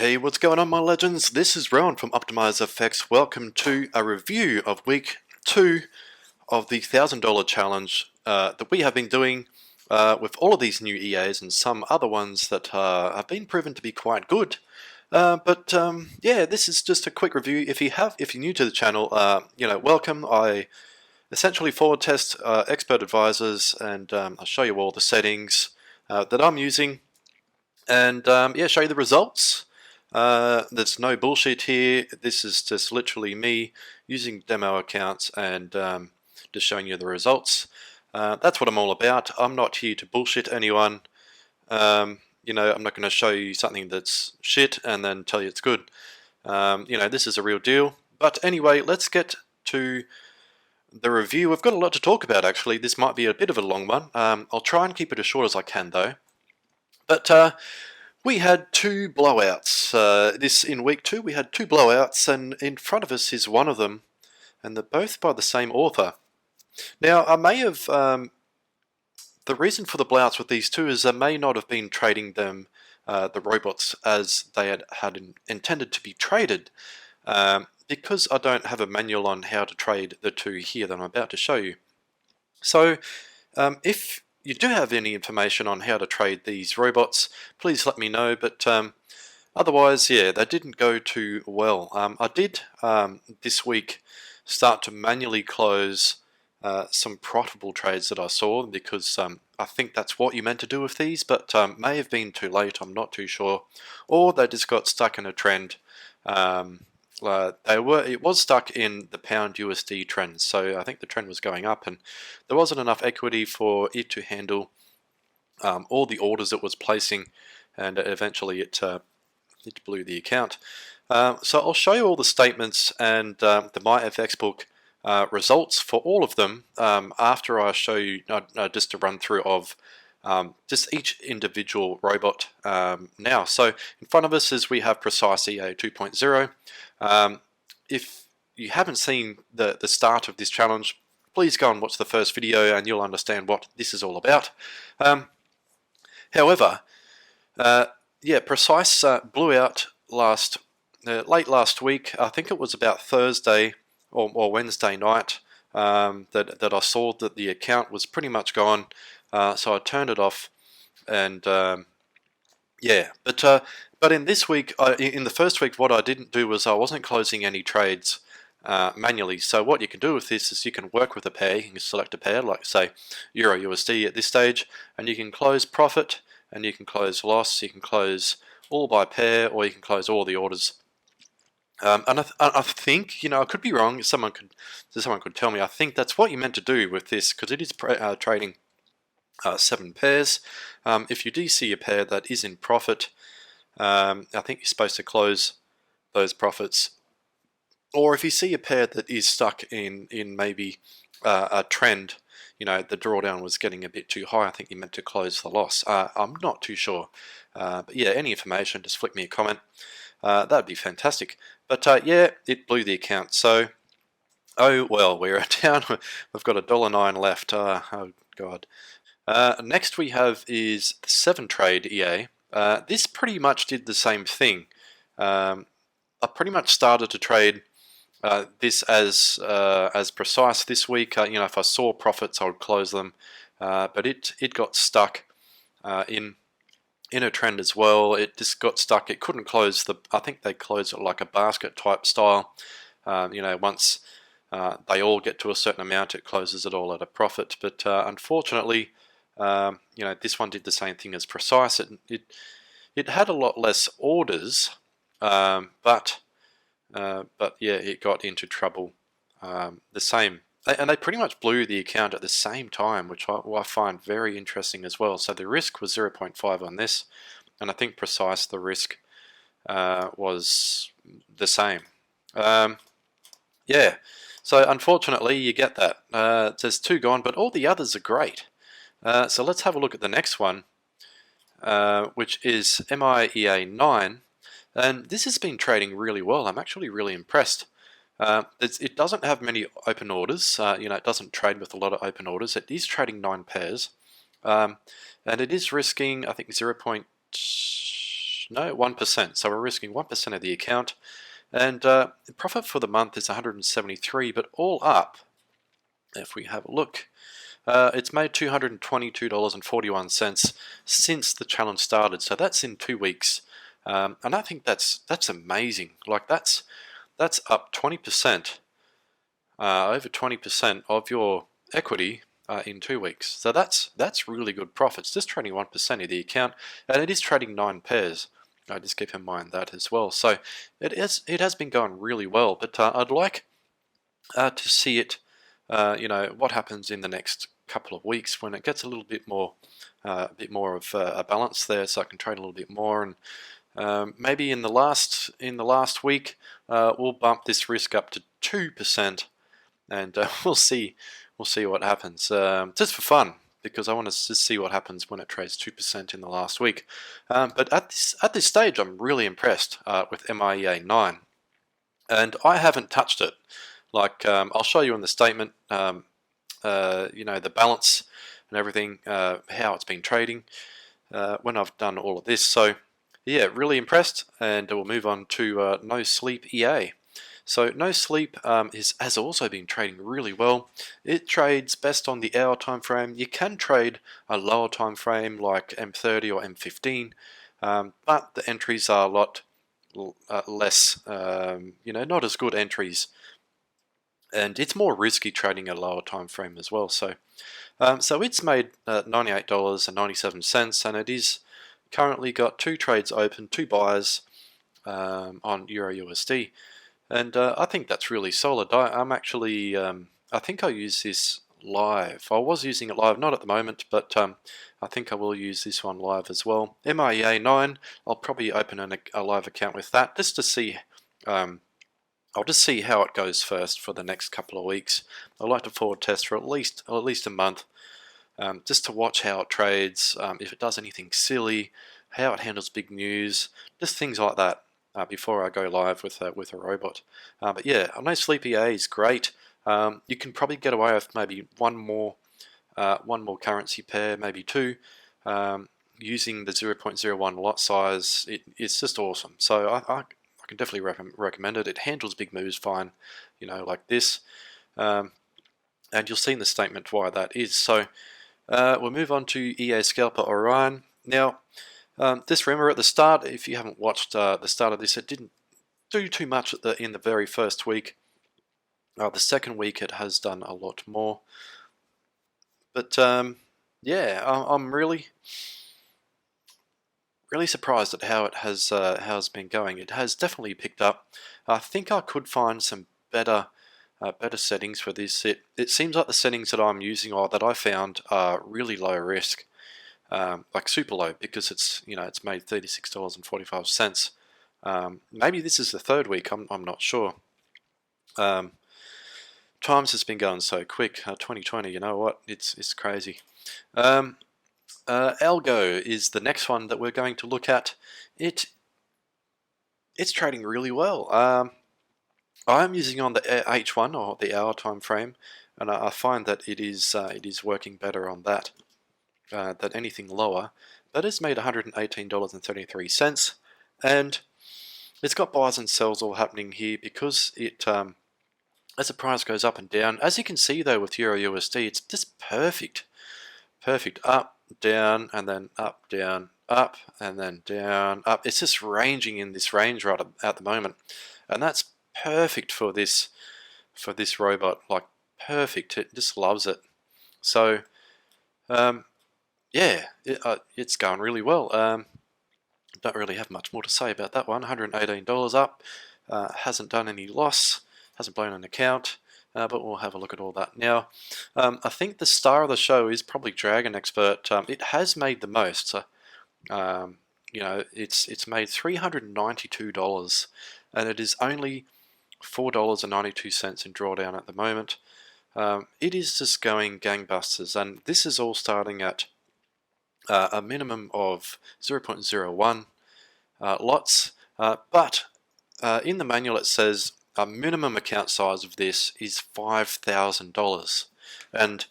Hey, what's going on, my legends? This is Rowan from OptimizeFX. Welcome to a review of week 2 of the $1,000 challenge that we have been doing with all of these new EAs and some other ones that have been proven to be quite good. Yeah, this is just a quick review. If you're new to the channel, welcome. I essentially forward test expert advisors, and I'll show you all the settings that I'm using, and show you the results. There's no bullshit here. This is just literally me using demo accounts and just showing you the results. That's what I'm all about. I'm not here to bullshit anyone. I'm not going to show you something that's shit and then tell you it's good. This is a real deal. But anyway, let's get to the review. We've got a lot to talk about, actually. This might be a bit of a long one. I'll try and keep it as short as I can, though. But we had two blowouts. In week 2, we had two blowouts, and in front of us is one of them, and they're both by the same author. Now, I may have the reason for the blowouts with these two is I may not have been trading them, the robots, as they had intended to be traded, because I don't have a manual on how to trade the two here that I'm about to show you. So, if you do have any information on how to trade these robots, please let me know, but otherwise, yeah, they didn't go too well. I did this week start to manually close some profitable trades that I saw, because I think that's what you meant to do with these, but may have been too late, I'm not too sure, or they just got stuck in a trend. It was stuck in the pound USD trend, so I think the trend was going up, and there wasn't enough equity for it to handle all the orders it was placing, and eventually it blew the account. So I'll show you all the statements and the MyFX book results for all of them after I show you just a run through of just each individual robot now. So in front of us is we have Precis EA 2.0. If you haven't seen the start of this challenge, please go and watch the first video and you'll understand what this is all about. However, Precis blew out late last week. I think it was about Thursday or Wednesday night that I saw that the account was pretty much gone. So I turned it off, and but in this week, in the first week, what I didn't do was I wasn't closing any trades manually. So what you can do with this is you can work with a pair. You can select a pair, like say Euro USD at this stage, and you can close profit, and you can close loss. You can close all by pair, or you can close all the orders. And I think, I could be wrong. Someone could tell me. I think that's what you meant to do with this, because it is trading 7 pairs. If you do see a pair that is in profit, I think you're supposed to close those profits. Or if you see a pair that is stuck in maybe a trend, the drawdown was getting a bit too high, I think you meant to close the loss. I'm not too sure. But yeah, any information, just flick me a comment. That'd be fantastic. But yeah, it blew the account. So, oh well, we're down. We've got $1.09 left. Oh God. Next we have is the Seventrade EA. This pretty much did the same thing. I pretty much started to trade this as Precis this week. If I saw profits, I would close them. But it got stuck in a trend as well. It just got stuck. It couldn't close I think they closed it like a basket type style. Once they all get to a certain amount, it closes it all at a profit. But unfortunately, this one did the same thing as Precis. It had a lot less orders, but yeah, it got into trouble the same. And they pretty much blew the account at the same time, which I find very interesting as well. So the risk was 0.5 on this, and I think Precis, the risk was the same. Yeah, so unfortunately you get that. There's 2 gone, but all the others are great. So let's have a look at the next one, which is Miea 9. And this has been trading really well. I'm actually really impressed. It doesn't have many open orders. It doesn't trade with a lot of open orders. It is trading 9 pairs, and it is risking, I think, 0.2 No, 1%. So we're risking 1% of the account. And profit for the month is 173, but all up, if we have a look, it's made $222.41 since the challenge started. So that's in 2 weeks. And I think that's amazing. Like that's up 20%, over 20% of your equity in 2 weeks. So that's really good profits. Just trading 1% of the account, and it is trading 9 pairs. Just keep in mind that as well. So it has been going really well, but I'd like to see it. What happens in the next couple of weeks when it gets a bit more of a balance there, so I can trade a little bit more, and maybe in the last week we'll bump this risk up to 2%, and we'll see what happens, just for fun, because I want to just see what happens when it trades 2% in the last week. But at this stage, I'm really impressed with Miea 9, and I haven't touched it. Like I'll show you in the statement, the balance and everything, how it's been trading when I've done all of this. So yeah, really impressed, and we'll move on to No Sleep EA. So No Sleep has also been trading really well. It trades best on the hour time frame. You can trade a lower time frame like M30 or M15, but the entries are a lot less, not as good entries, and it's more risky trading at a lower time frame as well. So it's made $98.97, and it is currently got 2 trades open, 2 buyers on Euro USD, and I think that's really solid. I'm actually, I think I use this live. I was using it live, not at the moment, but I think I will use this one live as well. Miea 9, I'll probably open a live account with that just to see. I'll just see how it goes first for the next couple of weeks. I'd like to forward test for at least a month, just to watch how it trades, if it does anything silly, how it handles big news, just things like that before I go live with a robot. But yeah, I know Sleep EA is great. You can probably get away with maybe one more currency pair, maybe 2. Using the 0.01 lot size, it's just awesome. So I can definitely recommend it. It handles big moves fine, like this. And you'll see in the statement why that is. So we'll move on to EA Scalper Orion. Now, just remember at the start, if you haven't watched the start of this, it didn't do too much in the very first week. The second week it has done a lot more. But yeah, I'm really surprised at how it has been going. It has definitely picked up. I think I could find some better settings for this. It seems like the settings that I'm using or that I found are really low risk, like super low, because it's made $36.45. Maybe this is the third week. I'm not sure. Times has been going so quick. 2020, you know what? It's crazy. Algo is the next one that we're going to look at. It's trading really well. I'm using on the H1 or the hour time frame, and I find that it is working better on that than anything lower. But it's made $118.33, and it's got buys and sells all happening here because it as the price goes up and down. As you can see though with Euro USD, it's just perfect up, down, and then up, down, up, and then down, up. It's just ranging in this range right at the moment, and that's perfect for this robot. Like perfect. It just loves it. So yeah, it's going really well. Don't really have much more to say about that one. $118 up. Hasn't done any loss. Hasn't blown an account. But we'll have a look at all that now. I think the star of the show is probably Dragon Expert. It has made the most. So, it's made $392, and it is only $4.92 in drawdown at the moment. It is just going gangbusters, and this is all starting at a minimum of 0.01 lots. But in the manual it says a minimum account size of this is $5,000, and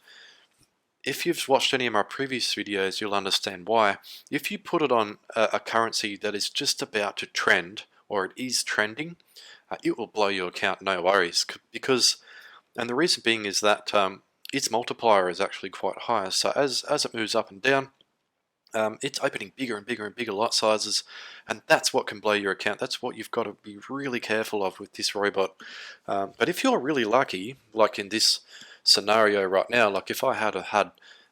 if you've watched any of my previous videos, you'll understand why. If you put it on a currency that is just about to trend, or it is trending, it will blow your account, no worries. Because, and the reason being is that its multiplier is actually quite high. So as it moves up and down, it's opening bigger and bigger and bigger lot sizes, and that's what can blow your account. That's what you've got to be really careful of with this robot. But if you're really lucky, like in this scenario right now, like if I had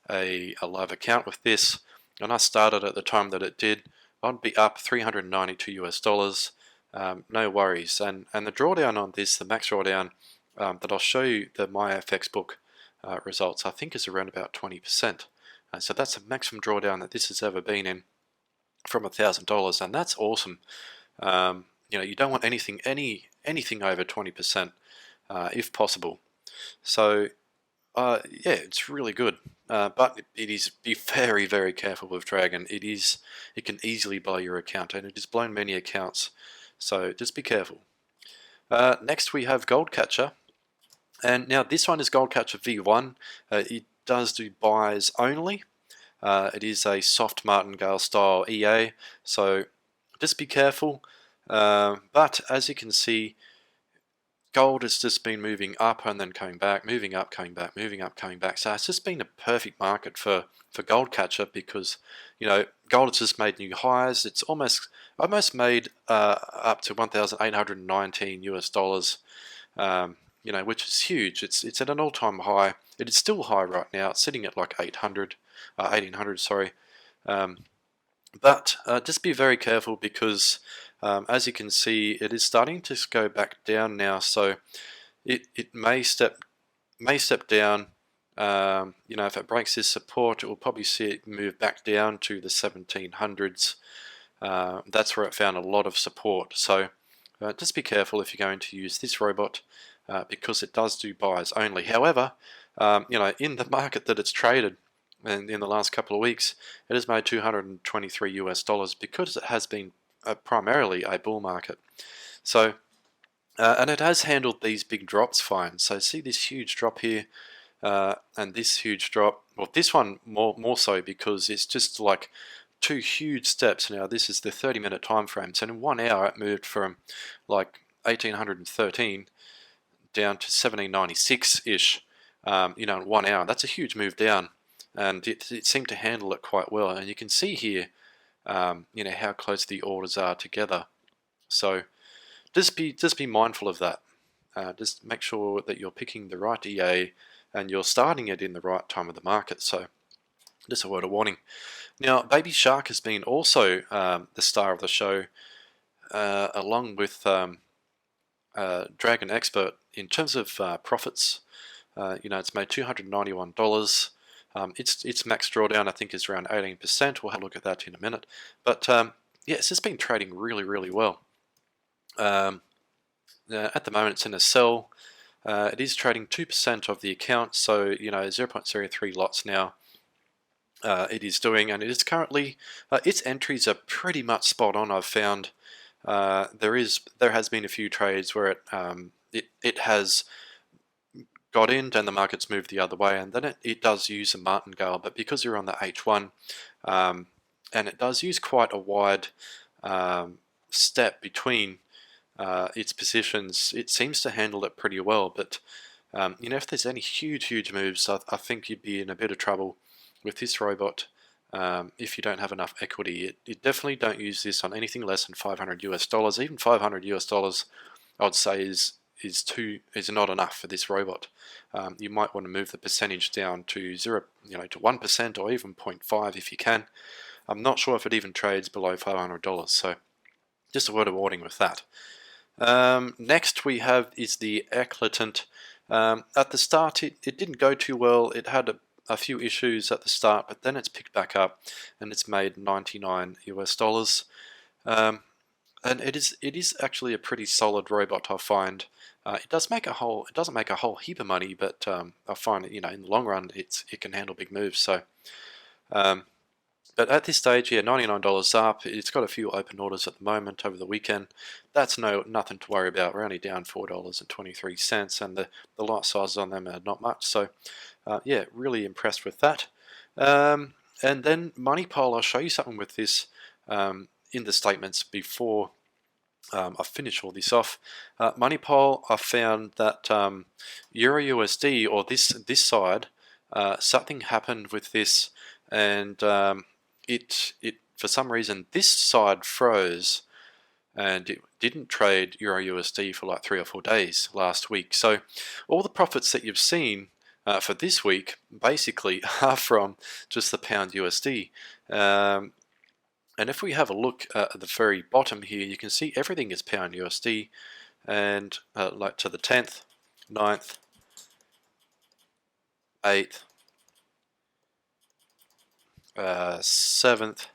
a live account with this, and I started at the time that it did, I'd be up $392 US. No worries. And the drawdown on this, the max drawdown that I'll show you, the MyFX book results, I think is around about 20%. So that's the maximum drawdown that this has ever been in from $1,000, and that's awesome. You don't want anything over 20%, if possible. So yeah, it's really good. But it is, be very, very careful with Dragon. It can easily blow your account, and it has blown many accounts. So just be careful. Next we have Gold Catcher, and now this one is Gold Catcher V1. It does do buys only. It is a soft martingale style EA, so just be careful. But as you can see, gold has just been moving up and then coming back, moving up, coming back, moving up, coming back. So it's just been a perfect market for Gold Catcher, because gold has just made new highs. It's almost made up to $1,819 US. Which is huge. It's at an all-time high. It is still high right now. It's sitting at like 1800, sorry. But just be very careful, because as you can see, it is starting to go back down now. So it may step down. If it breaks this support, it will probably see it move back down to the 1700s. That's where it found a lot of support. So just be careful if you're going to use this robot. Because it does do buys only. However, in the market that it's traded, and in the last couple of weeks, it has made $223 US, because it has been primarily a bull market. So, and it has handled these big drops fine. So see this huge drop here, and this huge drop. Well, this one more so, because it's just like two huge steps. Now this is the 30-minute time frame. So in 1 hour, it moved from like 1813 down to 1796-ish, in 1 hour. That's a huge move down, and it seemed to handle it quite well. And you can see here, how close the orders are together. So just be mindful of that. Just make sure that you're picking the right EA and you're starting it in the right time of the market. So just a word of warning. Now, Baby Shark has been also the star of the show, along with Dragon Expert. In terms of profits, it's made $291. Its max drawdown, I think, is around 18%. We'll have a look at that in a minute. But yeah, it's just been trading really, really well. At the moment, it's in a sell. It is trading 2% of the account, so 0.03 lots now. It is doing, and it is currently its entries are pretty much spot on. I've found there has been a few trades where it has got in and the market's moved the other way, and then it does use a martingale, but because you're on the H1, and it does use quite a wide step between its positions, it seems to handle it pretty well. But if there's any huge moves, I think you'd be in a bit of trouble with this robot. If you don't have enough equity. It definitely don't use this on anything less than $500 US. Even $500 US, I'd say is not enough for this robot. You might want to move the percentage down to 0, to 1%, or even 0.5 if you can. I'm not sure if it even trades below $500. So just a word of warning with that. Next we have is the Eklatant. At the start, it didn't go too well. It had a few issues at the start, but then it's picked back up and it's made $99 US. And it is actually a pretty solid robot, I find. It doesn't make a whole heap of money, but I find in the long run it can handle big moves. So, but at this stage, yeah, $99 up. It's got a few open orders at the moment over the weekend. That's nothing to worry about. We're only down $4.23, and the lot sizes on them are not much. So Yeah, really impressed with that. And then Moneypole, I'll show you something with this in the statements before I finish all this off. Moneypole, I found that Euro USD, or this side, something happened with this, and it for some reason this side froze, and it didn't trade Euro USD for like 3 or 4 days last week. So all the profits that you've seen for this week basically are from just the pound USD. And if we have a look at the very bottom here, you can see everything is pound USD, and like to the 10th, 9th, 8th, 7th,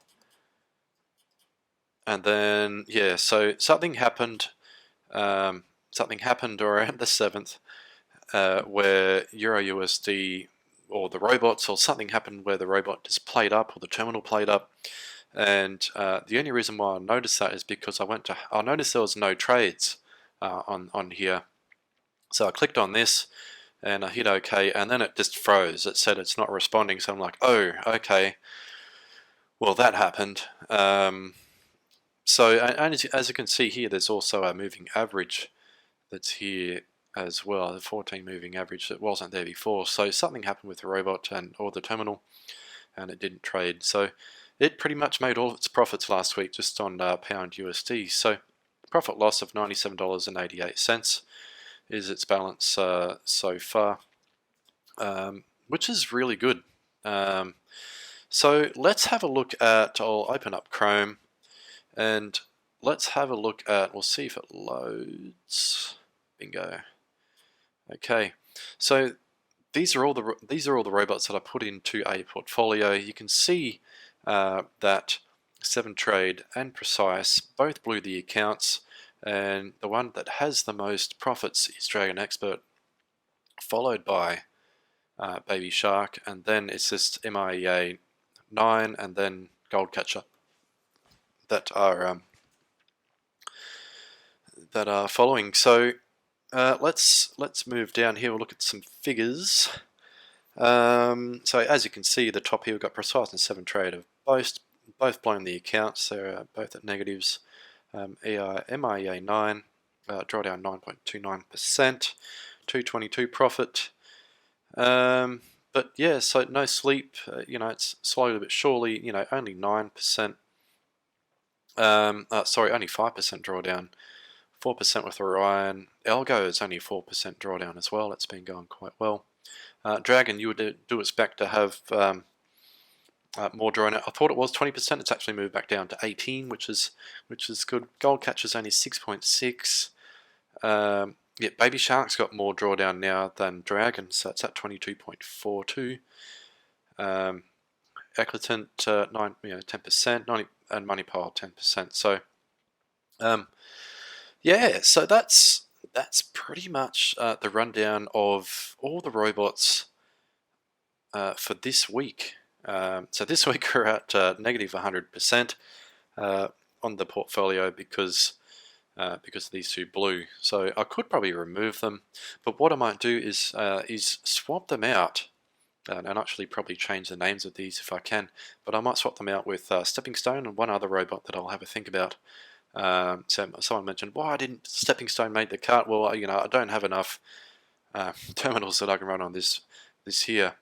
and then yeah, so something happened around the 7th where Euro USD, or the robots, or something happened where the robot just played up, or the terminal played up. And the only reason why I noticed that is because I noticed there was no trades on here. So I clicked on this and I hit OK, and then it just froze. It said it's not responding. So I'm like, oh, okay. Well, that happened. So, and as you can see here, there's also a moving average that's here as well, the 14 moving average that wasn't there before. So something happened with the robot or the terminal, and it didn't trade. So it pretty much made all of its profits last week just on pound USD. So profit loss of $97.88 is its balance so far, which is really good. So let's have a look at, I'll open up Chrome, and let's have a look at, we'll see if it loads. Bingo. Okay, so these are all the robots that I put into a portfolio. You can see that Seventrade and Precis both blew the accounts, and the one that has the most profits is Dragon Expert, followed by Baby Shark, and then it's just Miea 9, and then Gold Catcher that are following. So let's move down here. We'll look at some figures. So as you can see, the top here we've got Precis and Seventrade have both blown the accounts. They're both at negatives. Miea 9 drawdown 9.29%, 222 profit. But yeah, so no sleep. It's slowly but surely. Only 9%. Sorry, only 5% drawdown. 4% with Orion. Algo is only 4% drawdown as well. It's been going quite well. Dragon, you would do expect to have more drawdown. I thought it was 20%. It's actually moved back down to 18, which is good. Gold Catcher's only 6.6. Yeah, Baby Shark's got more drawdown now than Dragon, so it's at 22.42. Eklatant 10%, 90, and Moneypole 10%. So yeah, so that's pretty much the rundown of all the robots for this week. So this week we're at negative 100% on the portfolio because these two blew. So I could probably remove them, but what I might do is swap them out and actually probably change the names of these if I can. But I might swap them out with Stepping Stone and one other robot that I'll have a think about. So someone mentioned, why didn't Stepping Stone make the cut? Well, I don't have enough terminals that I can run on this here.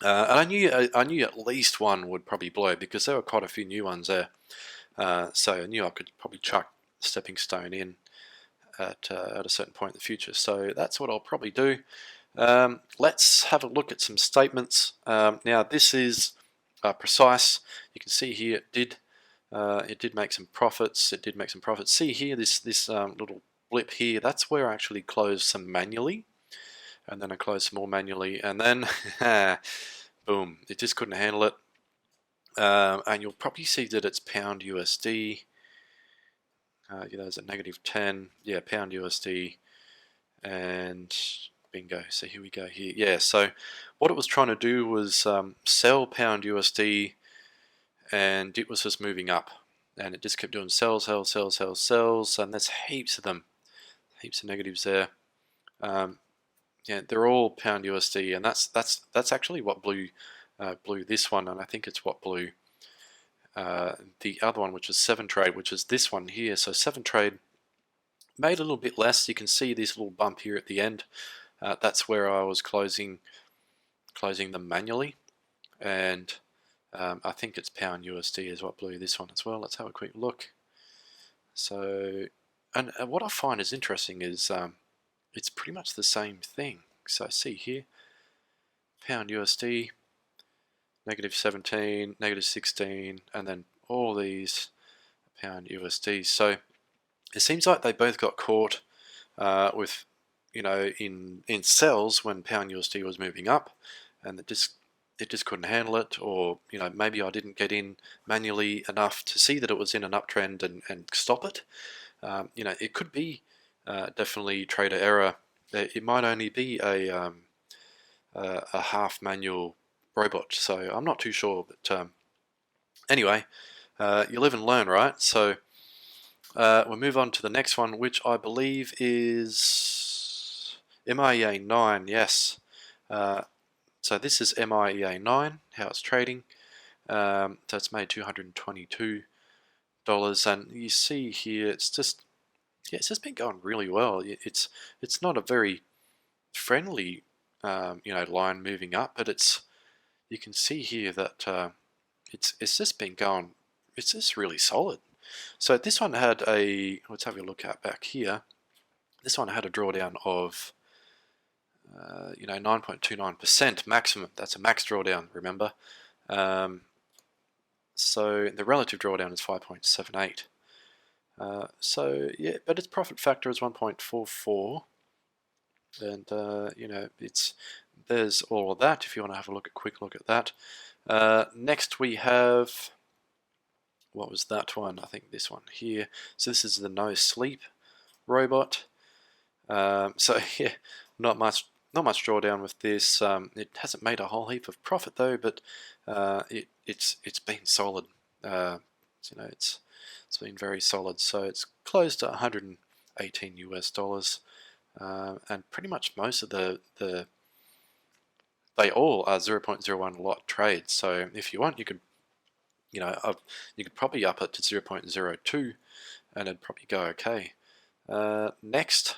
And I knew at least one would probably blow because there were quite a few new ones there. So I knew I could probably chuck Stepping Stone in at a certain point in the future. So that's what I'll probably do. Let's have a look at some statements. Now this is Precis. You can see here it did make some profits. See here this little blip here. That's where I actually closed some manually, and then I closed some more manually, and then boom, it just couldn't handle it. And you'll probably see that it's pound USD. There's a negative 10. Yeah, pound USD, and bingo. So here we go here. Yeah, so what it was trying to do was sell pound USD, and it was just moving up, and it just kept doing sells, and there's heaps of them, heaps of negatives there. Yeah, they're all pound USD, and that's actually what blew this one, and I think it's what blew the other one, which is Seventrade, which is this one here. So Seventrade made a little bit less. You can see this little bump here at the end. That's where I was closing them manually, and I think it's pound USD is what blew this one as well. Let's have a quick look. So, and what I find is interesting is it's pretty much the same thing. So see here, pound USD, -17, -16, and then all these pound USD. So it seems like they both got caught with, in sells when pound USD was moving up, and it just couldn't handle it, or maybe I didn't get in manually enough to see that it was in an uptrend and stop it. It could be definitely trader error. It might only be a half manual robot, so I'm not too sure. But anyway, you live and learn, right? So we'll move on to the next one, which I believe is Miea 9. Yes. So this is Miea 9, how it's trading. So it's made $222, and you see here it's just been going really well. It's not a very friendly line moving up, but you can see here that it's just been going. It's just really solid. So this one had let's have a look at back here. This one had a drawdown of 9.29% maximum. That's a max drawdown, remember. So the relative drawdown is 5.78. So yeah, but its profit factor is 1.44, and there's all of that if you want to have a quick look at that. Next we have, what was that one? I think this one here. So this is the no sleep robot. So yeah, not much drawdown with this. It hasn't made a whole heap of profit though, but it's been solid. It's been very solid. So it's closed at $118 US, and pretty much most of they all are 0.01 lot trades. So if you want, you could probably up it to 0.02, and it'd probably go okay. Next,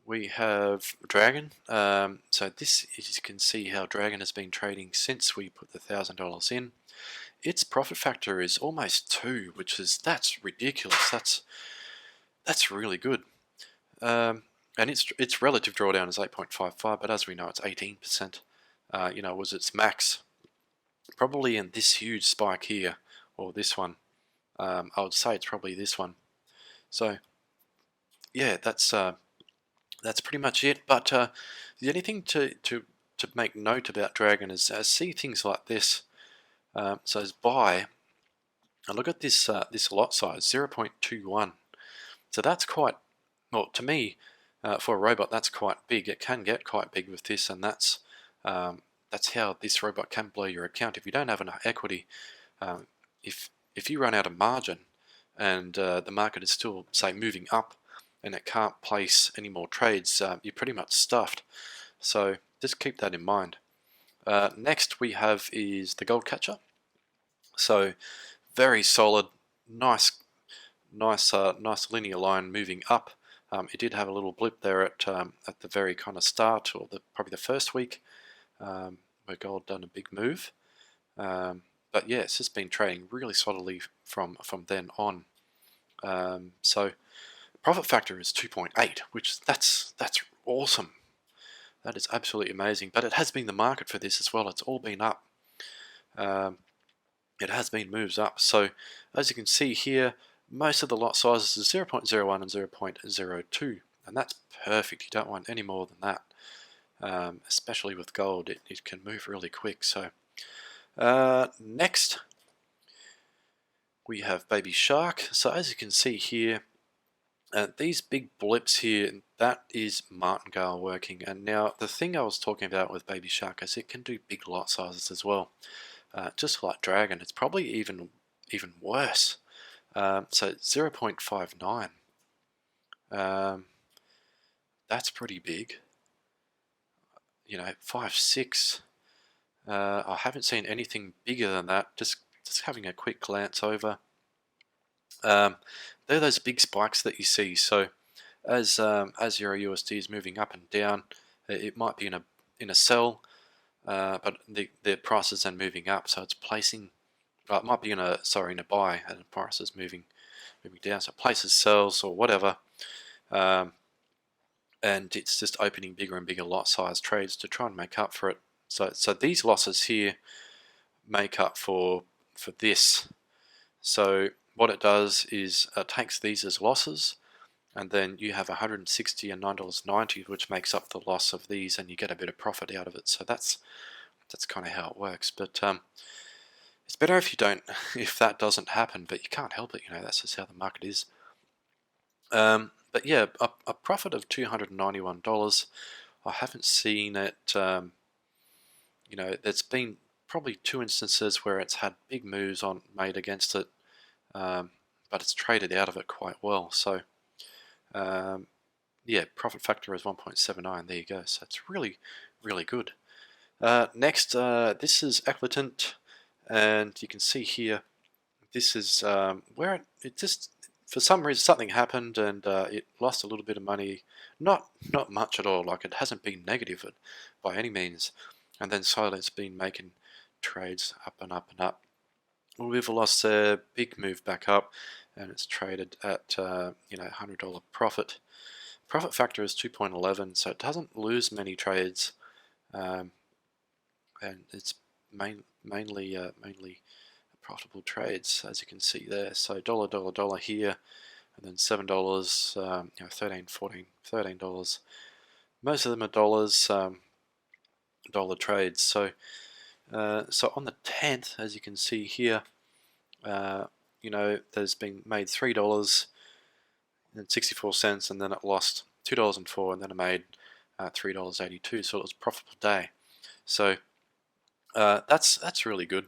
we have Dragon. So this, as you can see, how Dragon has been trading since we put the $1,000 in. Its profit factor is almost 2, that's ridiculous. That's really good. And its relative drawdown is 8.55, but as we know, it's 18%. Was its max probably in this huge spike here, or this one. I would say it's probably this one. So yeah, that's pretty much it. But the only thing to make note about Dragon is see things like this. So as buy, and look at this lot size, 0.21. So that's quite, well, to me, for a robot, that's quite big. It can get quite big with this, and that's how this robot can blow your account if you don't have enough equity. If you run out of margin, and the market is still, say, moving up, and it can't place any more trades, you're pretty much stuffed. So just keep that in mind. Next we have is the Gold Catcher. So very solid, nice linear line moving up. It did have a little blip there at the very kind of start, or probably the first week, where gold done a big move. But yeah, it's just been trading really solidly from then on. So profit factor is 2.8, which that's awesome. That is absolutely amazing. But it has been the market for this as well. It's all been up. It has been moves up. So as you can see here, most of the lot sizes is 0.01 and 0.02, and that's perfect. You don't want any more than that, especially with gold. It can move really quick. So next we have Baby Shark. So as you can see here, these big blips here, that is martingale working. And now the thing I was talking about with Baby Shark is it can do big lot sizes as well. Just like Dragon, it's probably even worse. So 0.59. That's pretty big. you know, 5, 6. I haven't seen anything bigger than that. Just having a quick glance over. They're those big spikes that you see. So as Euro USD is moving up and down, it might be in a sell, but the price is then moving up, so it's placing. It might be in a buy, and the price is moving down. So it places sells or whatever, and it's just opening bigger and bigger lot size trades to try and make up for it. So these losses here make up for this. So what it does is takes these as losses, and then you have 160 and $9.90, which makes up the loss of these, and you get a bit of profit out of it. So that's kind of how it works. But it's better if you don't, if that doesn't happen. But you can't help it, you know. That's just how the market is. But yeah, a profit of $291. I haven't seen it. You know, there's been probably 2 instances where it's had big moves made against it, but it's traded out of it quite well. So yeah, profit factor is 1.79. There you go. So it's really, really good. Next, this is Eklatant, and you can see here, this is where it just, for some reason, something happened and it lost a little bit of money. Not much at all. Like, it hasn't been negative by any means. And then slowly it's been making trades up and up and up. We've lost a big move back up, and it's traded at you know, $100 profit. Profit factor is 2.11, so it doesn't lose many trades, and it's mainly profitable trades, as you can see there. So dollar here, and then $7, you know, 13, 14, $13. Most of them are dollars. Dollar trades. So so on the 10th, as you can see here, you know, there's been made $3.64, and then it lost $2.04, and then it made $3.82. So it was a profitable day. So that's really good.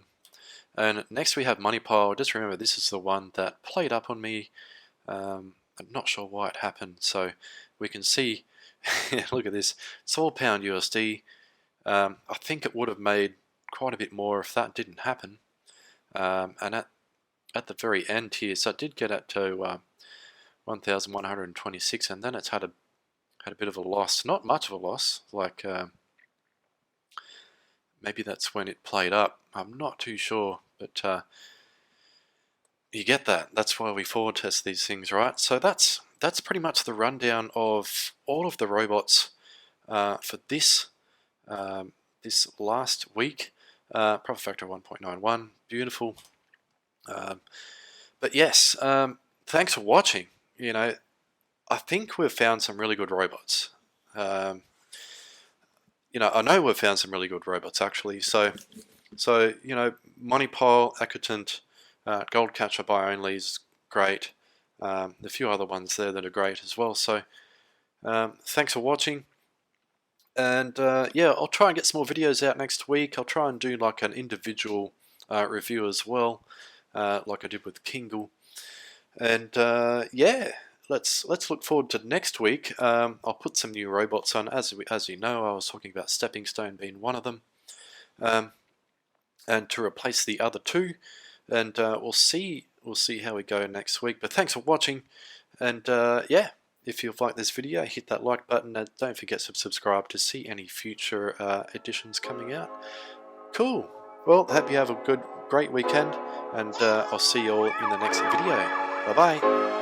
And next we have MoneyPile. Just remember, this is the one that played up on me. I'm not sure why it happened. So we can see, look at this. It's all pound USD. I think it would have made quite a bit more if that didn't happen. And at the very end here, so it did get up to 1,126, and then it's had a bit of a loss. Not much of a loss. Like maybe that's when it played up. I'm not too sure, but you get that. That's why we forward test these things, right? So that's pretty much the rundown of all of the robots for this this last week. Profit factor 1.91, beautiful. But yes, thanks for watching. You know, I think we've found some really good robots. You know, I know we've found some really good robots actually. So you know, MoneyPile, Eklatant, Gold Catcher buy only is great. A few other ones there that are great as well. So thanks for watching. And yeah, I'll try and get some more videos out next week. I'll try and do like an individual review as well, like I did with Kingle. And yeah, let's look forward to next week. I'll put some new robots on. As you know, I was talking about Stepping Stone being one of them, and to replace the other two. And we'll see how we go next week. But thanks for watching, and yeah. If you've liked this video, hit that like button, and don't forget to subscribe to see any future editions coming out. Cool. Well, hope you have a great weekend, and I'll see you all in the next video. Bye-bye.